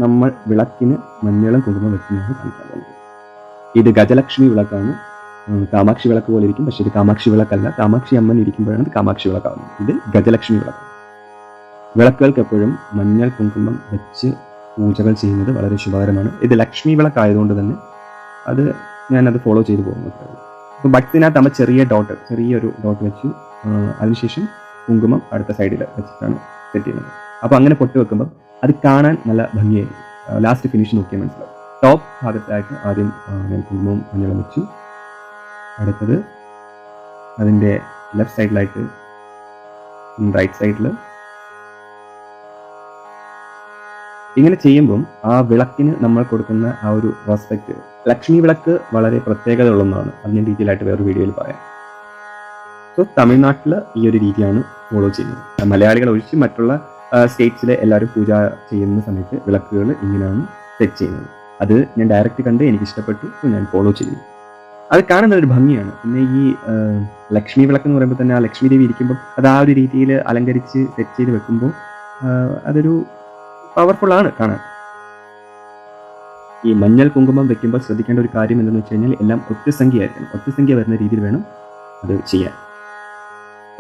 നമ്മൾ വിളക്കിന് മഞ്ഞളും കുങ്കുമം വെക്കുന്നതാണ് കാണിക്കാൻ പോകുന്നത്. ഇത് ഗജലക്ഷ്മി വിളക്കാണ്. കാമാക്ഷി വിളക്ക് പോലെ ഇരിക്കും, പക്ഷേ ഇത് കാമാക്ഷി വിളക്കല്ല. കാമാക്ഷി അമ്മൻ ഇരിക്കുമ്പോഴാണ് ഇത് കാമാക്ഷി വിളക്കാവുന്നത്. ഇത് ഗജലക്ഷ്മി വിളക്ക്. വിളക്കുകൾക്ക് എപ്പോഴും മഞ്ഞൾ കുങ്കുമം വെച്ച് പൂജകൾ ചെയ്യുന്നത് വളരെ ശുഭകരമാണ്. ഇത് ലക്ഷ്മി വിളക്കായതുകൊണ്ട് തന്നെ ഞാനത് ഫോളോ ചെയ്തു പോകുന്നത്. അപ്പോൾ ഭക്തിനകത്ത് നമ്മൾ ചെറിയൊരു ഡോട്ട് വെച്ചു. അതിനുശേഷം കുങ്കുമം അടുത്ത സൈഡിൽ വെച്ചിട്ടാണ് സെറ്റ് ചെയ്യുന്നത്. അപ്പോൾ അങ്ങനെ പൊട്ട് വെക്കുമ്പോൾ അത് കാണാൻ നല്ല ഭംഗിയായിരിക്കും. ലാസ്റ്റ് ഫിനിഷ് നോക്കിയാൽ മനസ്സിലാവും. ടോപ്പ് ഭാഗത്തായിട്ട് ആദ്യം ഞാൻ കുങ്കുമവും മഞ്ഞളും വെച്ചു. അടുത്തത് അതിൻ്റെ ലെഫ്റ്റ് സൈഡിലായിട്ട് റൈറ്റ് സൈഡിൽ. ഇങ്ങനെ ചെയ്യുമ്പം ആ വിളക്കിന് നമ്മൾ കൊടുക്കുന്ന ആ ഒരു റെസ്പെക്റ്റ്. ലക്ഷ്മി വിളക്ക് വളരെ പ്രത്യേകത ഉള്ളതാണ്. അത് ഞാൻ ഡീറ്റെയിൽ ആയിട്ട് വേറൊരു വീഡിയോയിൽ പറയാം. സോ തമിഴ്നാട്ടിൽ ഈ ഒരു രീതിയാണ് ഫോളോ ചെയ്യുന്നത്. മലയാളികൾ ഒഴിച്ച് മറ്റുള്ള സ്റ്റേറ്റ്സിലെ എല്ലാവരും പൂജ ചെയ്യുന്ന സമയത്ത് വിളക്കുകൾ ഇങ്ങനെയാണ് സെറ്റ് ചെയ്യുന്നത്. അത് ഞാൻ ഡയറക്റ്റ് കണ്ട് എനിക്ക് ഇഷ്ടപ്പെട്ടു, ഞാൻ ഫോളോ ചെയ്യുന്നു. അത് കാണുന്ന ഒരു ഭംഗിയാണ്. പിന്നെ ഈ ലക്ഷ്മി വിളക്ക് എന്ന് പറയുമ്പോൾ തന്നെ ആ ലക്ഷ്മി ദേവി ഇരിക്കുമ്പോൾ അത് ആ ഒരു രീതിയിൽ അലങ്കരിച്ച് സെറ്റ് ചെയ്ത് വെക്കുമ്പോൾ അതൊരു പവർഫുള്ളാണ് കാണാൻ. ഈ മഞ്ഞൾ കുങ്കുമം വെക്കുമ്പോൾ ശ്രദ്ധിക്കേണ്ട ഒരു കാര്യം എന്തെന്ന് വെച്ച് കഴിഞ്ഞാൽ എല്ലാം ഒറ്റസംഖ്യ ആയിരിക്കണം. ഒറ്റസംഖ്യ വരുന്ന രീതിയിൽ വേണം അത് ചെയ്യാൻ.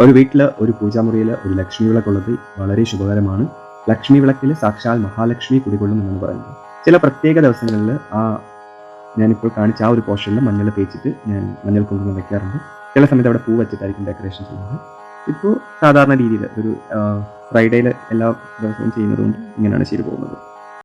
ഒരു വീട്ടിൽ ഒരു പൂജാമുറിയിൽ ഒരു ലക്ഷ്മി വിളക്കുള്ളത് വളരെ ശുഭകരമാണ്. ലക്ഷ്മി വിളക്കിൽ സാക്ഷാൽ മഹാലക്ഷ്മി കുടികൊള്ളും എന്നാണ് പറയുന്നത്. ചില പ്രത്യേക ദിവസങ്ങളിൽ ഞാനിപ്പോൾ കാണിച്ച ആ ഒരു പോർഷനിൽ മഞ്ഞൾ തേച്ചിട്ട് ഞാൻ മഞ്ഞൾ കുങ്കുമം വെക്കാറുണ്ട്. ചില സമയത്ത് അവിടെ പൂ വെച്ചിട്ടായിരിക്കും ഡെക്കറേഷൻ ചെയ്യുന്നത്. ഇപ്പോൾ സാധാരണ രീതിയിൽ ഒരു ഫ്രൈഡേയിൽ എല്ലാ ദിവസവും ചെയ്യുന്നതുകൊണ്ട് ഇങ്ങനെയാണ് ചെയ്തു പോകുന്നത്.